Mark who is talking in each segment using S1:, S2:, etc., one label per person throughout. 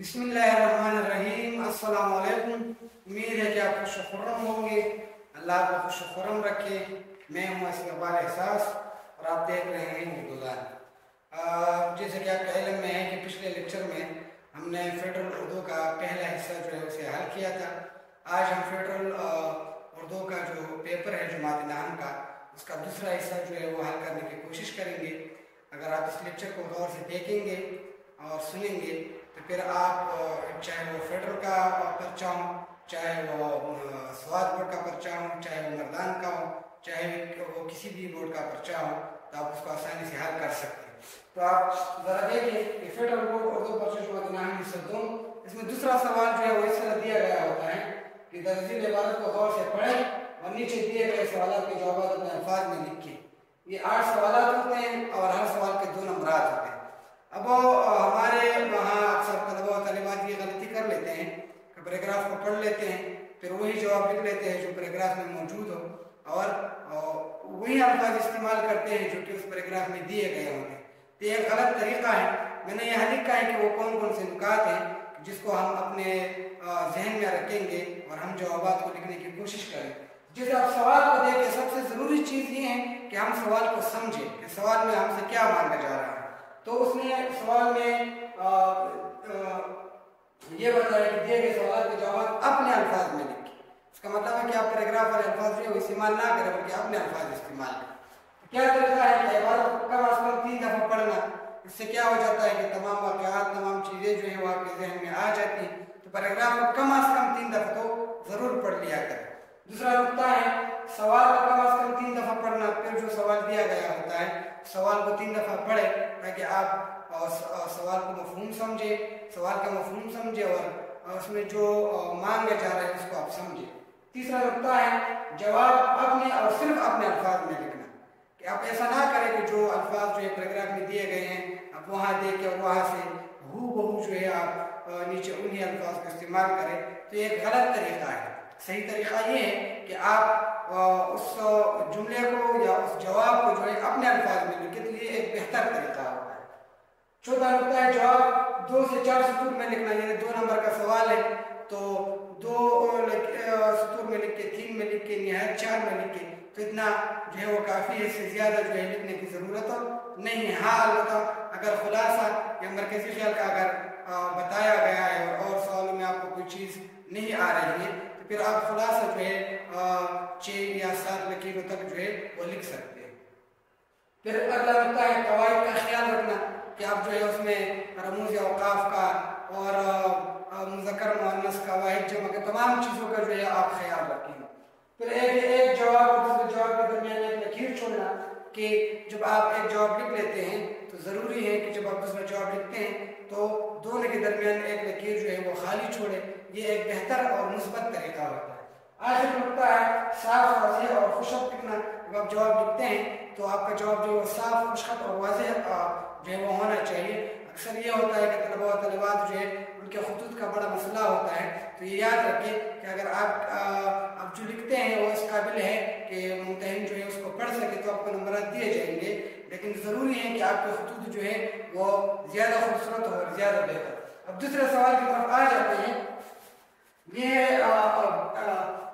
S1: बिस्मिल्लाहिर्रहमानिर्रहीम। अस्सलाम वालेकुम। उम्मीद है कि आप खुश खुर्रम होंगे, अल्लाह आपको खुश खुर्रम रखे। मैं हूँ इकबाल एहसास और आप देख रहे हैं उर्दूदान। जैसे कि आपके इल्म में है कि पिछले लेक्चर में हमने फेडरल उर्दू का पहला हिस्सा जो है उसे हल किया था। आज हम फेडरल उर्दू का जो पेपर है जुमात नाम का, उसका दूसरा हिस्सा जो है वो हल करने की कोशिश करेंगे। अगर आप इस लेक्चर को गौर से देखेंगे और सुनेंगे तो फिर आप चाहे वो फेडरल का पर्चा हो, चाहे वो स्वाद बोर्ड का पर्चा हो, चाहे वो मर्दान का हो, चाहे वो किसी भी बोर्ड का पर्चा हो, तो आप उसको आसानी से हल कर सकते हैं। तो आप ज़रा देखिए कि फेडरल बोर्ड उर्दू पर्चा जो इसमें दूसरा सवाल जो है वो इस तरह दिया गया होता है कि दर्जिल इबारत को गौर से पढ़ें और नीचे दिए गए सवाल के जवाब अपने अल्फाज में लिखिए। ये 8 सवाल होते हैं और हर सवाल के 2 नंबरात होते हैं। अब हमारे वहाँ अक्सर तलबा और तालिबात ये गलती कर लेते हैं कि पैराग्राफ को पढ़ लेते हैं, फिर वही जवाब लिख लेते हैं जो पैराग्राफ में मौजूद हो और वही अल्फाज इस्तेमाल करते हैं जो कि उस पैराग्राफ में दिए गए होंगे। तो ये एक गलत तरीका है। मैंने यहाँ लिखा है कि वो कौन कौन से नुकात हैं जिसको हम अपने जहन में रखेंगे और हम जवाबात को लिखने की कोशिश करें। जिस आप सवाल को देखें, सबसे ज़रूरी चीज़ ये है कि हम सवाल को समझें कि सवाल में हमसे क्या मांगा जा रहा है। तो उसने सवाल में ये बताया कि दिए गए सवाल के जवाब अपने अल्फाज में लिखें। इसका मतलब है कि आप पैराग्राफ और अल्फाज जो इस्तेमाल ना करें बल्कि अपने अल्फाज इस्तेमाल करें। क्या तरीका है कि इबारत को कम अज़ कम 3 दफ़ा पढ़ना। इससे क्या हो जाता है कि तमाम वाक़यात, तमाम चीज़ें जो है वो आपके जहन में आ जाती हैं। तो पैराग्राफ को कम अज़ कम 3 दफ़ा तो ज़रूर पढ़ लिया करें। दूसरा नुकता है सवाल को कम अज़ कम 3 दफ़ा पढ़ना। फिर जो सवाल दिया गया होता है सवाल को 3 दफ़ा पढ़े ताकि आप सवाल को मफ़हूम समझे, सवाल का मफ़हूम समझे और उसमें जो मांगा जा रहा है उसको आप समझे। तीसरा नुकता है जवाब अपने और सिर्फ अपने अल्फाज में लिखना। कि आप ऐसा ना करें कि जो अल्फाज जो है पैराग्राफ में दिए गए हैं आप वहाँ देख के और वहाँ से हूबहू जो है आप नीचे उन्हीं अल्फाज का इस्तेमाल करें, तो ये एक गलत तरीका है। सही तरीका ये है कि आप उस जुमले को या उस जवाब को जो है अपने अल्फाज में लिखें, तो ये एक बेहतर तरीका होता है। चौथा नुकता है जवाब 2 से 4 सतूर में लिखना। यानी 2 नंबर का सवाल है तो 2 सतूर में लिख के, 3 में लिख के, निहायत 4 में लिख के, तो इतना जो है वो काफ़ी है। इससे ज़्यादा जो है लिखने की ज़रूरत नहीं है। हाँ, अलबत्ता अगर खुलासा या मरकज़ी ख्याल का अगर बताया गया है और सवालों में आपको कोई चीज़ नहीं आ रही है तो फिर आप खुलासा जो है 6 या 7 लकीरों तक जो है वो लिख सकते हैं। फिर अगला नुकता है कवायद का ख्याल रखना कि आप जो है उसमें रमूज़ या औक़ाफ़ का और मुज़क्कर मुअन्नस का, वाहिद जमा के तमाम चीज़ों का जो है आप ख्याल रखें। फिर एक जवाब और दूसरे जवाब के दरमियान एक लकीर छोड़ना कि जब आप एक जवाब लिख लेते हैं तो ज़रूरी है कि जब आप दूसरा जवाब लिखते हैं तो दोनों के दरमियान एक लकीर जो है वो खाली छोड़े। ये एक बेहतर और मुस्बत तरीका होता है। आखिर नुकता है साफ, वाज़ेह और खुशख़त लिखना। जब आप जवाब लिखते हैं तो आपका जवाब जो है साफ, खुशख़त और वाज़ेह जो है वो होना चाहिए। अक्सर ये होता है कि तलबा और तलिबात जो है उनके खुतूत का बड़ा मसला होता है। तो ये याद रखें कि अगर आप जो लिखते हैं वो इस काबिल है कि मुम्तहिन जो है उसको पढ़ सके तो आपको नंबरात दिए जाएंगे, लेकिन ज़रूरी है कि आपके खुतूत जो है वो ज़्यादा खूबसूरत हो और ज़्यादा बेहतर। अब दूसरे सवाल की तरफ आ जाते हैं। ये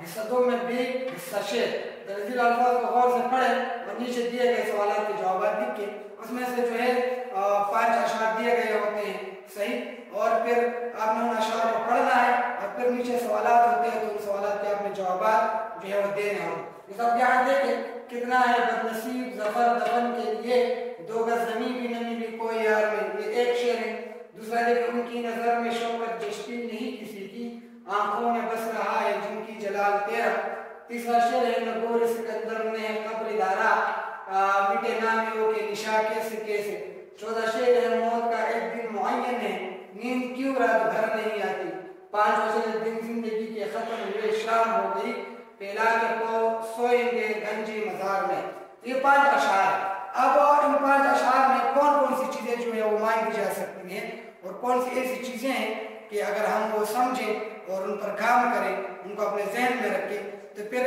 S1: हिस्सा 2 में भी हिस्सा शेर दर्जिल अल्फाज को गौर से पढ़े और नीचे दिए गए सवाल के जवाब लिख के उसमें से जो है 5 अशार दिए गए होते हैं, सही, और फिर आपने उन अशार को पढ़ना है और फिर नीचे सवालात होते हैं तो उन सवालात के आपने जवाब जो है वो देने हों। जैसे आप यहाँ देखें कितना है बदनसीब ज़फ़र दफन के लिए 2 गज़ ज़मीं भी नमी भी कोई यार में, ये एक शेर है। दूसरा देखिए उनकी नज़र में शौकत जश्ती नहीं किसी की, आंखों में बस रहा है जिनकी जलाल तेरा। तीसरा शेर है नगोर सिकंदर ने कब्र दारा, मिटे नामियों के निशा कैसे कैसे। 14 शेर है मौत का एक दिन मुअय्यन है, नींद क्यों रात भर नहीं आती। 5 शेर दिन जिंदगी के खत्म हुए शाम हो गई, फैला के को सोएंगे गंजी मजार में। ये 5 अशार। अब इन 5 अशार में कौन कौन सी चीज़ें जो है वो मांगी जा सकती हैं और कौन सी ऐसी चीज़ें हैं कि अगर हम वो समझें और उन पर काम करें, उनको अपने जहन में रखें, तो फिर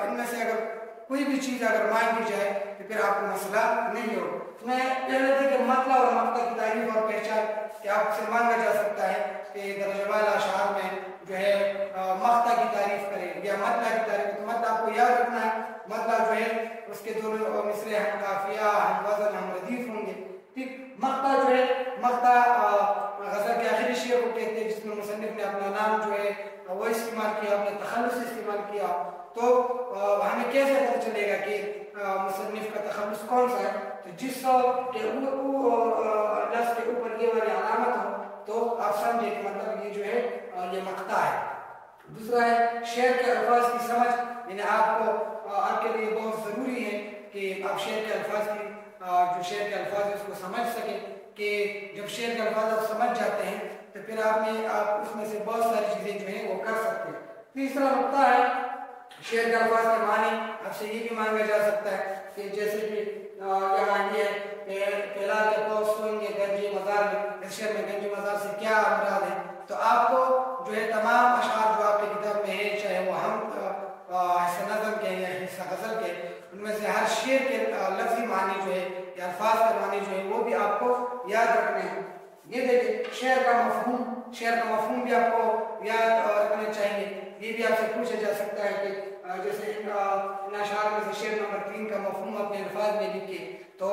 S1: इनमें से अगर कोई भी चीज़ अगर मांगी जाए तो फिर आपको मसला नहीं हो। मैं पहले देखिए मतलब और मकसद की तारीफ और पहचान कि आपसे मांगा जा सकता है मक्ता गज़ल के आखिरी शेर को कहते हैं जिसमें मुसन्निफ ने अपना नाम जो है वो इस्तेमाल किया, अपने तखल्लुस इस्तेमाल किया। तो हमें कैसे पता चलेगा कि मुसन्निफ का तखल्लुस कौन सा है? तो जिस लफ्ज़ के ऊपर ये वाली अलामत हो तो आप समझे कि मतलब ये जो है ये मक्ता है। दूसरा है शेर के अल्फाज की समझ, यानी आपको आपके लिए बहुत ज़रूरी है कि आप शेर के अल्फाज की जो शेर के अल्फाज है उसको समझ सकें, कि जब शेर के अल्फाज आप समझ जाते हैं तो फिर आप उसमें से बहुत सारी चीज़ें जो हैं वो कर सकते हैं। तीसरा नुकता है शेर के अल्फाज के मानी आपसे ये भी मांगा जा सकता है कि जैसे कि यहाँ ये पहला के पास सोएंगे गंजी मज़ार में, इस शेर में गंजी मज़ार से क्या मुराद है? तो आपको जो है तमाम अशआर जो आपकी किताब में है, चाहे वो हम हिस्सा नज़म के या हिस्सा गज़ल के, उनमें से हर शेर के लफ्ज़ी मानी जो है या अल्फाज के मानी जो है वो भी आपको याद रखने हैं। ये देखिए शेर का मफ़हूम भी आपको याद रखना चाहिए। ये भी आपसे पूछा जा सकता है कि जैसे इन अशआर में से शेर नंबर 3 का मफ़हूम अपने अल्फाज में लिखिए, तो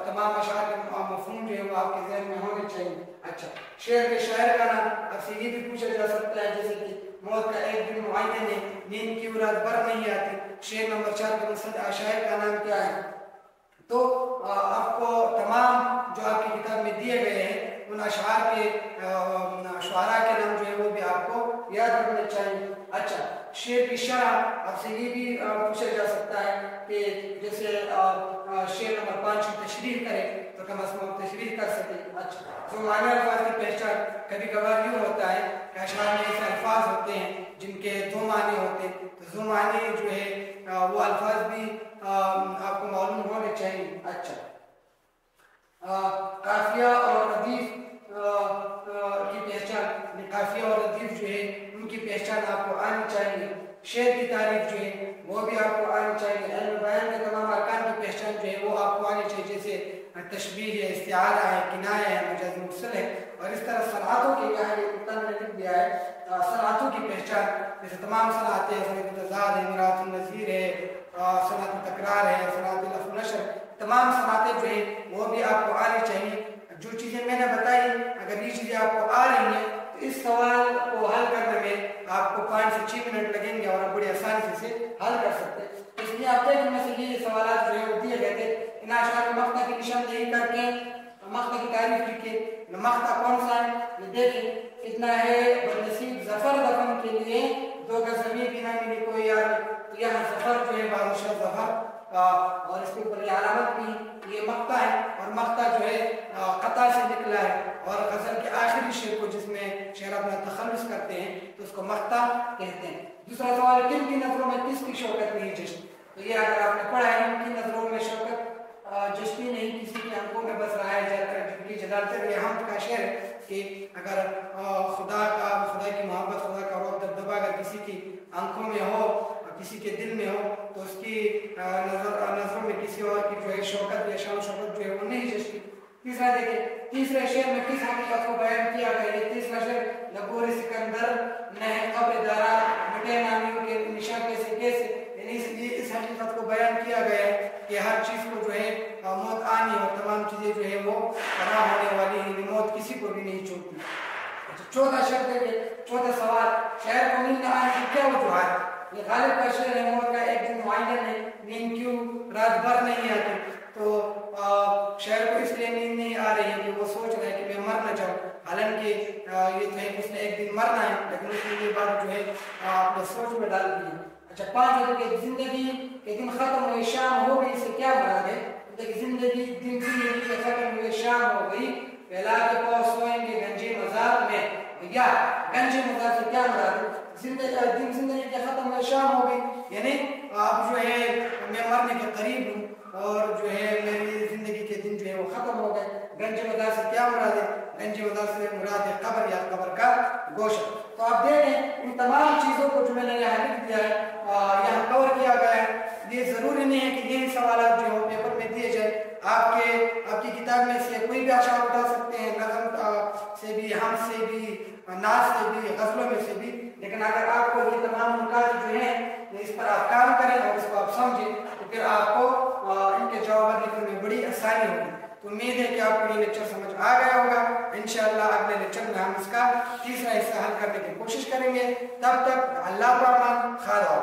S1: तमाम अशआर के मफ़हूम जो है वो आपके ज़हन में होने चाहिए। अच्छा, शेर के शायर का नाम आपसे ये भी पूछा जा सकता है, जैसे कि मौत का एक दिन मुआयन है, नींद की रात भर नहीं आती, शेर नंबर 4 के शायर का नाम क्या है? तो आपको तमाम जो आपकी किताब में दिए गए हैं उन अशआर के शुआरा के नाम जो है वो भी आपको याद रखने चाहिए। अच्छा, शेर की शरह आपसे ये भी पूछा जा सकता है कि जैसे शेर नंबर 5 की तशरीह करें तो कम अज़ कम तशरीह कर सके। अच्छा, तो मानी अल्फाज की पहचान कभी कभार यूँ होता है कि अशआर में ऐसे अल्फाज होते हैं जिनके दो मानी होते हैं, तो दो मानी जो है वो अल्फाज भी आपको मालूम होने चाहिए। अच्छा, काफिया और रदीफ की पहचान, काफिया और रदीफ जो है उनकी पहचान आपको आनी चाहिए। शेर की तारीफ जो है वो भी आपको आनी चाहिए। इल्म बयान के तमाम अरकान की पहचान जो है वो आपको आनी चाहिए, जैसे तशबीह है, इस्तिआरा है, किनाया है, मजाज मुरसल है, और इस तरह सलातों के यहाँ लिख दिया है सलातों की पहचान, जैसे तमाम सलातें हैं, सलात तज़ाद है, मिरातुन नज़ीर है, सलात तकरार है, सलात लफ़्ज़ नशर, तमाम सलातें जो है वो भी आपको आनी चाहिए। जो चीज़ें मैंने बताई, अगर ये चीज़ें आपको आ रही हैं तो इस सवाल को हल करने में आपको 5 से 6 मिनट लगेंगे और आप बड़ी आसानी से हल कर सकते हैं। इसलिए आप देखें इनमें से ये सवाल जो है वो दिए गए थे, इन अशआर में मक्ता की निशानदेही करके मक्ता की तारीफ लिखिए। मक्ता कौन सा है ये देखें, कितना है बदनसीब ज़फ़र दफन के लिए 2 गज़ ज़मीन भी ना मिली कोई यार, तो यहाँ ज़फ़र जो है बादशाह ज़फ़र और इसके ऊपर ये अलामत भी, ये मक्ता है, और मक्ता जो है क़ता से निकला है, और गज़ल के आखिरी शेर को जिसमें शेर अपना तखल्लुस करते हैं तो उसको मक्ता कहते हैं। दूसरा सवाल, किन की नज़रों में किसकी शौकत नहीं जश्न? तो ये अगर आपने पढ़ा है, इनकी नज़रों में शौकत जश्नी नहीं, किसी की आंखों में बस रहा है जिनकी जलालत हमद का शेर कि अगर खुदा की मोहब्बत, खुदा का रौब दबदबा अगर किसी की आंखों में हो, किसी के दिल में हो, तो उसकी नज़रों में किसी और की जो है शौकत या शान शौकत जो है वो नहीं जश्नी। तीसरा देखिए, तीसरे शेर में किस हकीकत को बयान किया गया है? तीसरा शेर, लगोर सिकंदर नह कब्र दारा मिटे नामियों के निशा कैसे कैसे, यानी इस हकीकत को बयान किया गया है कि हर चीज़ को जो है मौत आनी हो, तमाम चीज़ें जो है वो खराब होने वाली है, मौत किसी को भी नहीं छोड़ती। अच्छा, चौथा शेर देखिए, चौथा सवाल, शायर को नींद आने की क्या वजूहत? ये गालिब का शेर है, मौत का एक दिन मुआयन है, नींद क्यों रात भर नहीं आती? तो शायर को इसलिए नींद नहीं आ रही है कि वो सोच रहा है कि मैं मर न जाऊँ, हालांकि ये जो है उसने एक दिन मरना है, लेकिन उसने ये बात जो है अपने सोच में डाल दी है। अच्छा, 5 कि जिंदगी के दिन खत्म हुए शाम हो गई, इससे क्या मुराद है? देखिए, जिंदगी के खत्म हुए शाम हो गई, फैला के पास सोएंगे गंजे मज़ार में, या गंजे मज़ार से क्या मुराद है? जिंदगी के खत्म हुए शाम हो गई, यानी अब जो है मैं मरने के करीब हूँ और जो है मेरी जिंदगी के दिन जो है वो खत्म हो गए। गंजे मज़ार से क्या मुराद है? गंजे मज़ार से मुराद है कब्र या कब्र का गोश्त। तो आप देखें इन तमाम चीज़ों को जो मैंने यहाँ लिख दिया है, यहाँ कवर किया गया है। ये ज़रूरी नहीं है कि यही सवाल जो है पेपर में दिए जाए, आपकी किताब में से कोई भी अशआर उठा सकते हैं, नज़म से भी, हम से भी, नाज से भी, गज़लों में से भी, लेकिन अगर आपको ये तमाम नुकात जो हैं इस पर आप काम करें और इसको आप समझें तो फिर आपको इनके जवाब लिखने में बड़ी आसानी होगी। تو امید ہے کہ آپ کو یہ لیکچر سمجھ آ گیا ہوگا. انشاءاللہ اگلے لیکچر میں ہم اس کا تیسرا حصہ حل کرنے کی کوشش کریں گے. تب تک اللہ کو امان. خدا